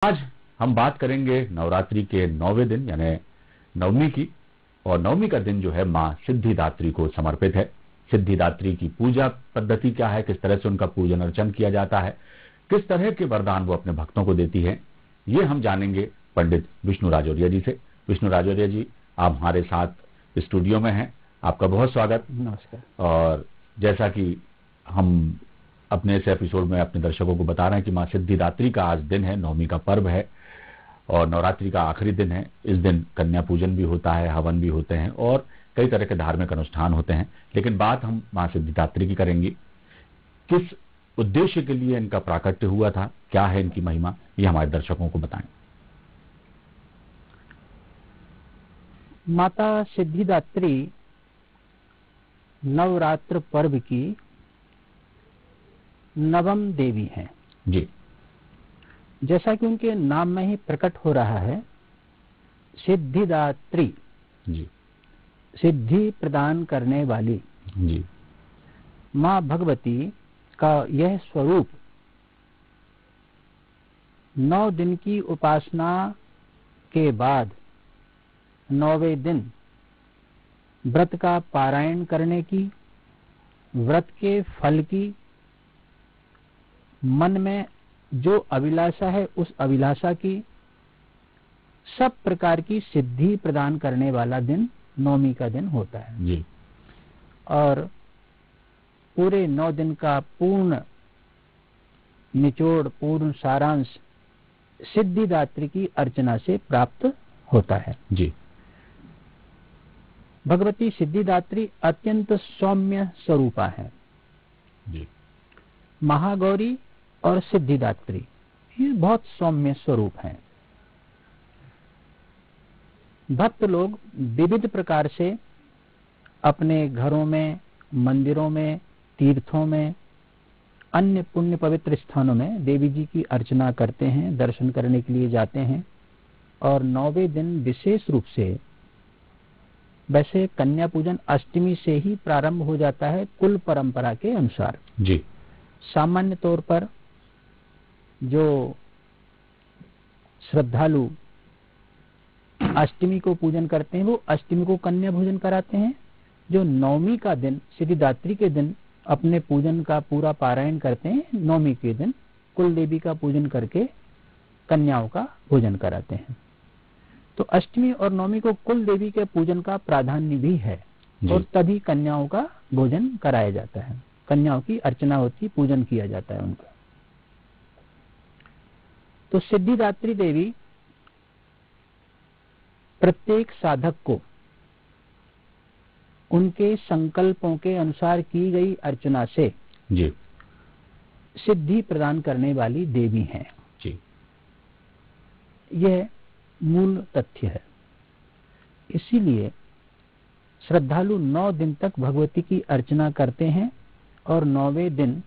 आज हम बात करेंगे नवरात्रि के 9वें दिन यानी नवमी की। और नवमी का दिन जो है माँ सिद्धिदात्री को समर्पित है। सिद्धिदात्री की पूजा पद्धति क्या है, किस तरह से उनका पूजन अर्चन किया जाता है, किस तरह के वरदान वो अपने भक्तों को देती है, ये हम जानेंगे पंडित विष्णु राजौरिया जी से। विष्णु राजौरिया जी, आप हमारे साथ स्टूडियो में हैं, आपका बहुत स्वागत। नमस्कार। और जैसा कि हम अपने इस एपिसोड में अपने दर्शकों को बता रहे हैं कि माँ सिद्धिदात्री का आज दिन है, नवमी का पर्व है और नवरात्रि का आखिरी दिन है। इस दिन कन्या पूजन भी होता है, हवन भी होते हैं और कई तरह के धार्मिक अनुष्ठान होते हैं। लेकिन बात हम माँ सिद्धिदात्री की करेंगे। किस उद्देश्य के लिए इनका प्राकट्य हुआ था, क्या है इनकी महिमा, ये हमारे दर्शकों को बताएं। माता सिद्धिदात्री नवरात्र पर्व की नवम देवी हैं जी। जैसा कि उनके नाम में ही प्रकट हो रहा है, सिद्धिदात्री जी। सिद्धि प्रदान करने वाली जी। माँ भगवती का यह स्वरूप 9 दिन की उपासना के बाद 9वें दिन व्रत का पारायण करने की, व्रत के फल की, मन में जो अभिलाषा है उस अभिलाषा की, सब प्रकार की सिद्धि प्रदान करने वाला दिन नवमी का दिन होता है जी। और पूरे 9 दिन का पूर्ण निचोड़, पूर्ण सारांश सिद्धिदात्री की अर्चना से प्राप्त होता है। जी। भगवती सिद्धिदात्री अत्यंत सौम्य स्वरूपा है। जी। महागौरी और सिद्धिदात्री ये बहुत सौम्य स्वरूप हैं। भक्त लोग विविध प्रकार से अपने घरों में, मंदिरों में, तीर्थों में, अन्य पुण्य पवित्र स्थानों में देवी जी की अर्चना करते हैं, दर्शन करने के लिए जाते हैं। और 9वें दिन विशेष रूप से, वैसे कन्या पूजन अष्टमी से ही प्रारंभ हो जाता है कुल परंपरा के अनुसार। जी। सामान्य तौर पर जो श्रद्धालु अष्टमी को पूजन करते हैं वो अष्टमी को कन्या भोजन कराते हैं। जो नवमी का दिन, सिद्धिदात्री के दिन अपने पूजन का पूरा पारायण करते हैं, नवमी के दिन कुल देवी का पूजन करके कन्याओं का भोजन कराते हैं। तो अष्टमी और नवमी को कुल देवी के पूजन का प्राधान्य भी है और तभी कन्याओं का भोजन कराया जाता है, कन्याओं की अर्चना होती, पूजन किया जाता है उनका। तो सिद्धिदात्री देवी प्रत्येक साधक को उनके संकल्पों के अनुसार की गई अर्चना से जी सिद्धि प्रदान करने वाली देवी हैं। जी। यह मूल तथ्य है। इसीलिए श्रद्धालु 9 दिन तक भगवती की अर्चना करते हैं और 9वें दिन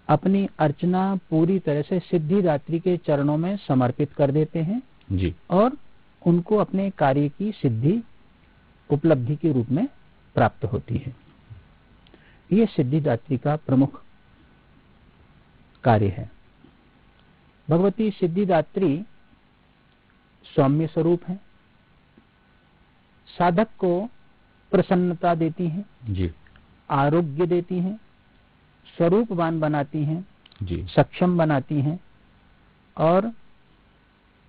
अपनी अर्चना पूरी तरह से सिद्धिदात्री के चरणों में समर्पित कर देते हैं जी। और उनको अपने कार्य की सिद्धि, उपलब्धि के रूप में प्राप्त होती है। ये सिद्धिदात्री का प्रमुख कार्य है। भगवती सिद्धिदात्री सौम्य स्वरूप है, साधक को प्रसन्नता देती हैं जी। आरोग्य देती हैं, स्वरूपवान बनाती हैं जी। सक्षम बनाती हैं और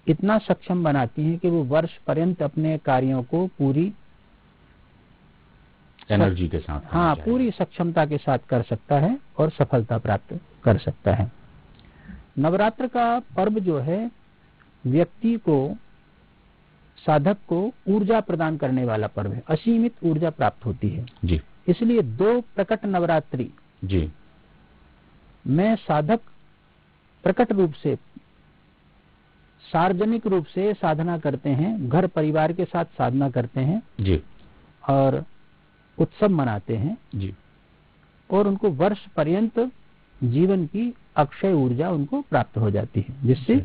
इतना सक्षम बनाती हैं कि वो वर्ष पर्यंत अपने कार्यों को पूरी एनर्जी के साथ, हाँ, पूरी सक्षमता के साथ कर सकता है और सफलता प्राप्त कर सकता है। नवरात्र का पर्व जो है व्यक्ति को, साधक को ऊर्जा प्रदान करने वाला पर्व है। असीमित ऊर्जा प्राप्त होती है जी। इसलिए 2 प्रकट नवरात्रि जी में साधक प्रकट रूप से, सार्वजनिक रूप से साधना करते हैं, घर परिवार के साथ साधना करते हैं जी और उत्सव मनाते हैं जी। और उनको वर्ष पर्यंत जीवन की अक्षय ऊर्जा उनको प्राप्त हो जाती है, जिससे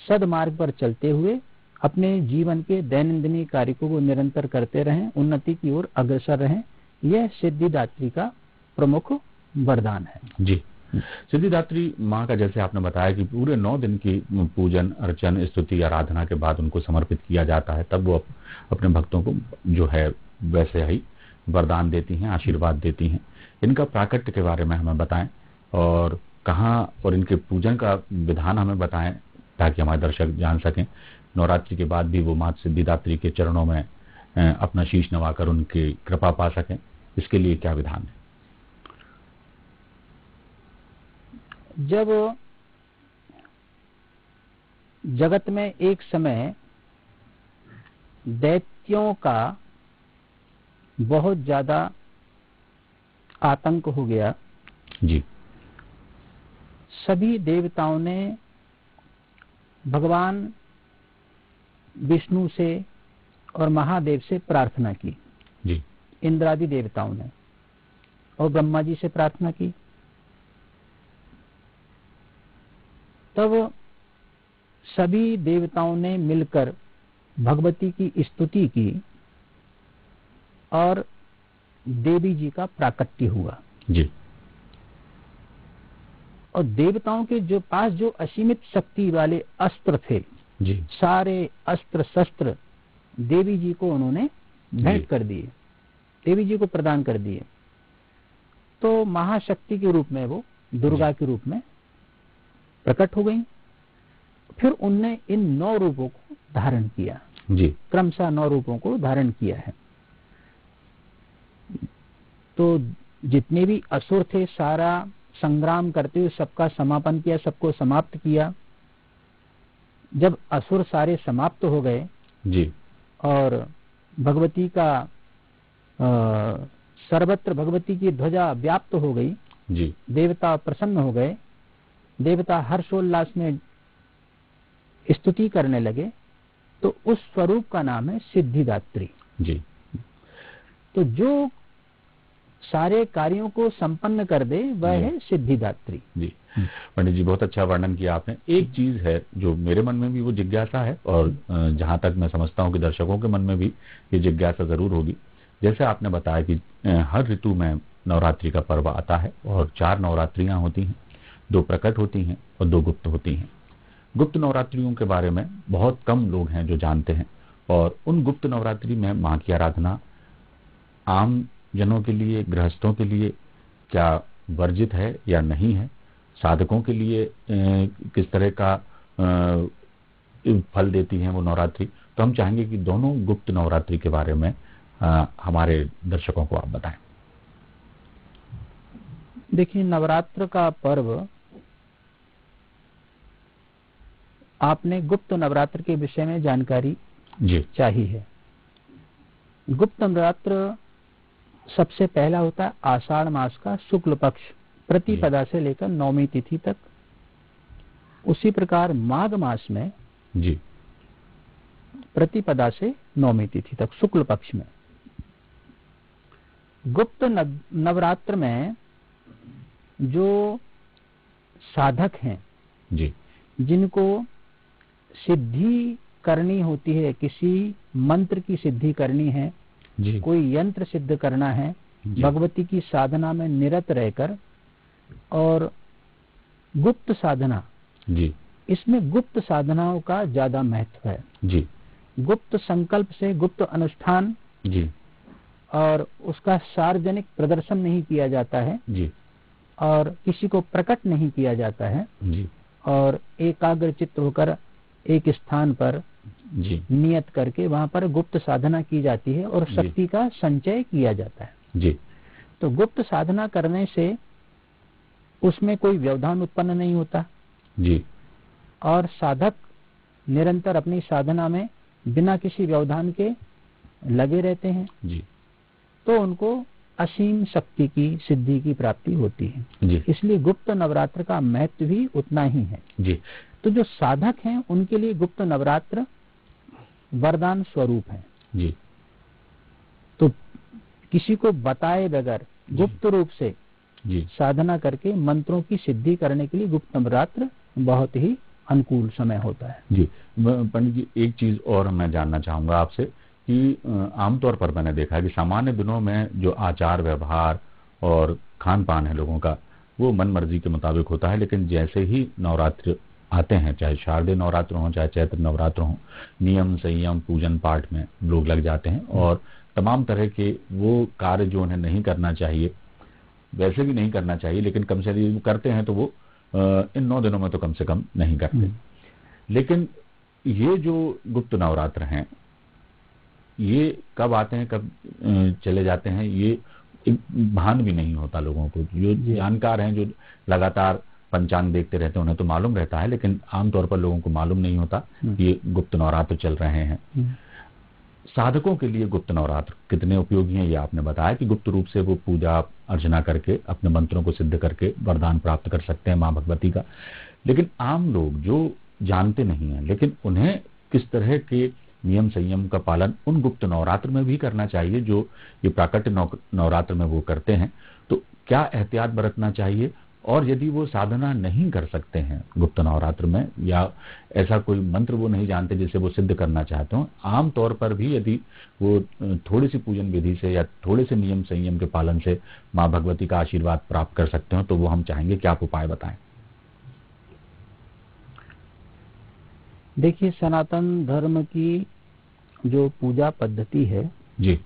सदमार्ग पर चलते हुए अपने जीवन के दैनंदिन कार्य को वो निरंतर करते रहें, उन्नति की ओर अग्रसर रहें। यह सिद्धिदात्री का प्रमुख वरदान है। जी। सिद्धिदात्री माँ का जैसे आपने बताया कि पूरे 9 दिन की पूजन अर्चन स्तुति आराधना के बाद उनको समर्पित किया जाता है, तब वो अपने भक्तों को जो है वैसे ही वरदान देती हैं, आशीर्वाद देती हैं। इनका प्राकट्य के बारे में हमें बताएं और कहाँ और इनके पूजन का विधान हमें बताएं, ताकि हमारे दर्शक जान सकें। नवरात्रि के बाद भी वो माँ सिद्धिदात्री के चरणों में अपना शीश नवाकर उनकी कृपा पा सकें, इसके लिए क्या विधान है? जब जगत में एक समय दैत्यों का बहुत ज्यादा आतंक हो गया जी, सभी देवताओं ने भगवान विष्णु से और महादेव से प्रार्थना की जी, इंद्रादि देवताओं ने, और ब्रह्मा जी से प्रार्थना की। तब सभी देवताओं ने मिलकर भगवती की स्तुति की और देवी जी का प्राकट्य हुआ जी, और देवताओं के जो पास जो असीमित शक्ति वाले अस्त्र थे जी, सारे अस्त्र शस्त्र देवी जी को उन्होंने भेंट कर दिए, देवी जी को प्रदान कर दिए। तो महाशक्ति के रूप में वो दुर्गा के रूप में प्रकट हो गई। फिर उनने इन 9 रूपों को धारण किया जी, क्रमशः 9 रूपों को धारण किया है। तो जितने भी असुर थे सारा संग्राम करते हुए सबका समापन किया, सबको समाप्त किया। जब असुर सारे समाप्त हो गए जी, और भगवती का सर्वत्र भगवती की ध्वजा व्याप्त हो गई, जी, देवता प्रसन्न हो गए, देवता हर्षोल्लास में स्तुति करने लगे, तो उस स्वरूप का नाम है सिद्धिदात्री जी। तो जो सारे कार्यों को संपन्न कर दे वह है सिद्धिदात्री जी, पंडित जी बहुत अच्छा वर्णन किया आपने। एक चीज है जो मेरे मन में भी वो जिज्ञासा है, और जहां तक मैं समझता हूँ कि दर्शकों के मन में भी ये जिज्ञासा जरूर होगी। जैसे आपने बताया कि हर ऋतु में नवरात्रि का पर्व आता है और 4 नवरात्रियां होती हैं, 2 प्रकट होती हैं और 2 गुप्त होती हैं। गुप्त नवरात्रियों के बारे में बहुत कम लोग हैं जो जानते हैं, और उन गुप्त नवरात्रि में माँ की आराधना आम जनों के लिए, गृहस्थों के लिए क्या वर्जित है या नहीं है, साधकों के लिए किस तरह का फल देती हैं वो नवरात्रि। तो हम चाहेंगे कि दोनों गुप्त नवरात्रि के बारे में हमारे दर्शकों को आप बताएं। देखिए, नवरात्र का पर्व, आपने गुप्त नवरात्र के विषय में जानकारी जी चाहिए है। गुप्त नवरात्र सबसे पहला होता है आषाढ़ मास का शुक्ल पक्ष प्रतिपदा से लेकर 9वीं तिथि तक। उसी प्रकार माघ मास में जी प्रतिपदा से 9वीं तिथि तक शुक्ल पक्ष में। गुप्त नवरात्र में जो साधक हैं जी, जिनको सिद्धि करनी होती है, किसी मंत्र की सिद्धि करनी है जी, कोई यंत्र सिद्ध करना है, भगवती की साधना में निरत रहकर, और गुप्त साधना जी, इसमें गुप्त साधनाओं का ज्यादा महत्व है जी, गुप्त संकल्प से गुप्त अनुष्ठान जी, और उसका सार्वजनिक प्रदर्शन नहीं किया जाता है जी, और किसी को प्रकट नहीं किया जाता है, जी, और एकाग्र चित्त होकर एक स्थान पर जी, नियत करके वहां पर गुप्त साधना की जाती है और शक्ति का संचय किया जाता है। जी, तो गुप्त साधना करने से उसमें कोई व्यवधान उत्पन्न नहीं होता जी, और साधक निरंतर अपनी साधना में बिना किसी व्यवधान के लगे रहते हैं, जी, तो उनको असीम शक्ति की सिद्धि की प्राप्ति होती है। जी, इसलिए गुप्त नवरात्र का महत्व भी उतना ही है। जी, तो जो साधक हैं उनके लिए गुप्त नवरात्र वरदान स्वरूप है। जी, तो किसी को बताए बगैर गुप्त रूप से जी, साधना करके मंत्रों की सिद्धि करने के लिए गुप्त नवरात्र बहुत ही अनुकूल समय होता है। जी। पंडित जी एक चीज और मैं जानना चाहूंगा आपसे कि आमतौर पर मैंने देखा है कि सामान्य दिनों में जो आचार व्यवहार और खान पान है लोगों का, वो मन मर्जी के मुताबिक होता है। लेकिन जैसे ही नवरात्र आते हैं, चाहे शारदीय नवरात्र हो चाहे चैत्र नवरात्र हो, नियम संयम पूजन पाठ में लोग लग जाते हैं और तमाम तरह के वो कार्य जो उन्हें नहीं करना चाहिए, वैसे भी नहीं करना चाहिए, लेकिन कम से कम करते हैं तो वो इन 9 दिनों में तो कम से कम नहीं करते। लेकिन ये जो गुप्त नवरात्र हैं, ये कब आते हैं कब चले जाते हैं, ये भान भी नहीं होता लोगों को। जो जानकार हैं, जो लगातार पंचांग देखते रहते हैं, उन्हें तो मालूम रहता है, लेकिन आमतौर पर लोगों को मालूम नहीं होता ये गुप्त नवरात्र चल रहे हैं। साधकों के लिए गुप्त नवरात्र कितने उपयोगी हैं, ये आपने बताया कि गुप्त रूप से वो पूजा अर्चना करके अपने मंत्रों को सिद्ध करके वरदान प्राप्त कर सकते हैं माँ भगवती का। लेकिन आम लोग जो जानते नहीं हैं, लेकिन उन्हें किस तरह के नियम संयम का पालन उन गुप्त नवरात्र में भी करना चाहिए जो ये प्राकट्य नवरात्र में वो करते हैं, तो क्या एहतियात बरतना चाहिए? और यदि वो साधना नहीं कर सकते हैं गुप्त नवरात्र में, या ऐसा कोई मंत्र वो नहीं जानते जिसे वो सिद्ध करना चाहते हो, आम तौर पर भी यदि वो थोड़ी सी पूजन विधि से या थोड़े से नियम संयम के पालन से माँ भगवती का आशीर्वाद प्राप्त कर सकते हो, तो वो हम चाहेंगे कि आप उपाय बताएं। देखिए, सनातन धर्म की जो पूजा पद्धति है जी,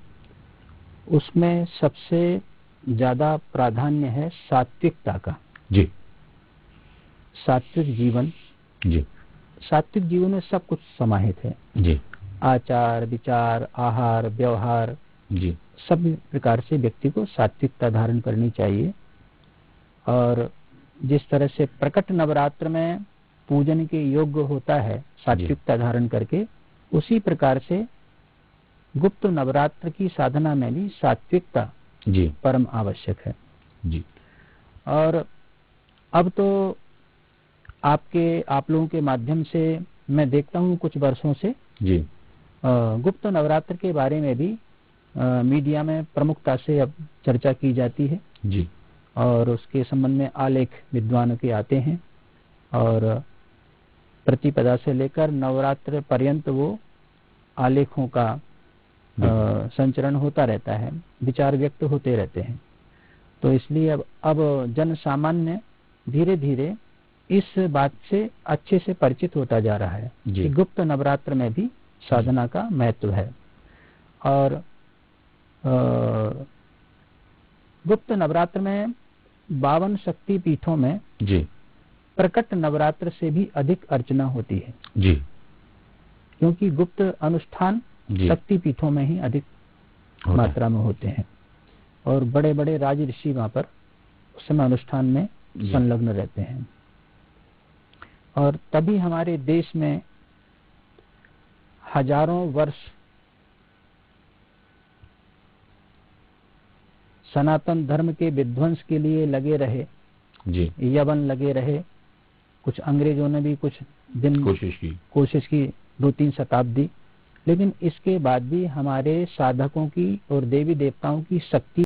उसमें सबसे ज्यादा प्राधान्य है सात्विकता का। जी, सात्विक जीवन। जी, सात्विक जीवन में सब कुछ समाहित है। जी, आचार विचार आहार व्यवहार, जी, सब प्रकार से व्यक्ति को सात्विकता धारण करनी चाहिए। और जिस तरह से प्रकट नवरात्र में पूजन के योग्य होता है सात्विकता धारण करके, उसी प्रकार से गुप्त नवरात्र की साधना में भी सात्विकता जी परम आवश्यक है। जी। और अब तो आप लोगों के माध्यम से मैं देखता हूँ कुछ वर्षों से जी, गुप्त नवरात्र के बारे में भी मीडिया में प्रमुखता से अब चर्चा की जाती है जी, और उसके संबंध में आलेख विद्वानों के आते हैं और प्रतिपदा से लेकर नवरात्र पर्यंत वो आलेखों का संचरण होता रहता है, विचार व्यक्त होते रहते हैं। तो इसलिए अब जन सामान्य धीरे धीरे इस बात से अच्छे से परिचित होता जा रहा है कि गुप्त नवरात्र में भी साधना का महत्व है। और गुप्त नवरात्र में 52 शक्ति पीठों में जी, प्रकट नवरात्र से भी अधिक अर्चना होती है जी, क्योंकि गुप्त अनुष्ठान शक्ति पीठों में ही अधिक मात्रा में होते हैं और बड़े बड़े राज ऋषि वहां पर उस समय अनुष्ठान में संलग्न रहते हैं। और तभी हमारे देश में हजारों वर्ष सनातन धर्म के विध्वंस के लिए लगे रहे जी, यवन लगे रहे। कुछ अंग्रेजों ने भी कुछ दिन कोशिश की 2-3 शताब्दी, लेकिन इसके बाद भी हमारे साधकों की और देवी देवताओं की शक्ति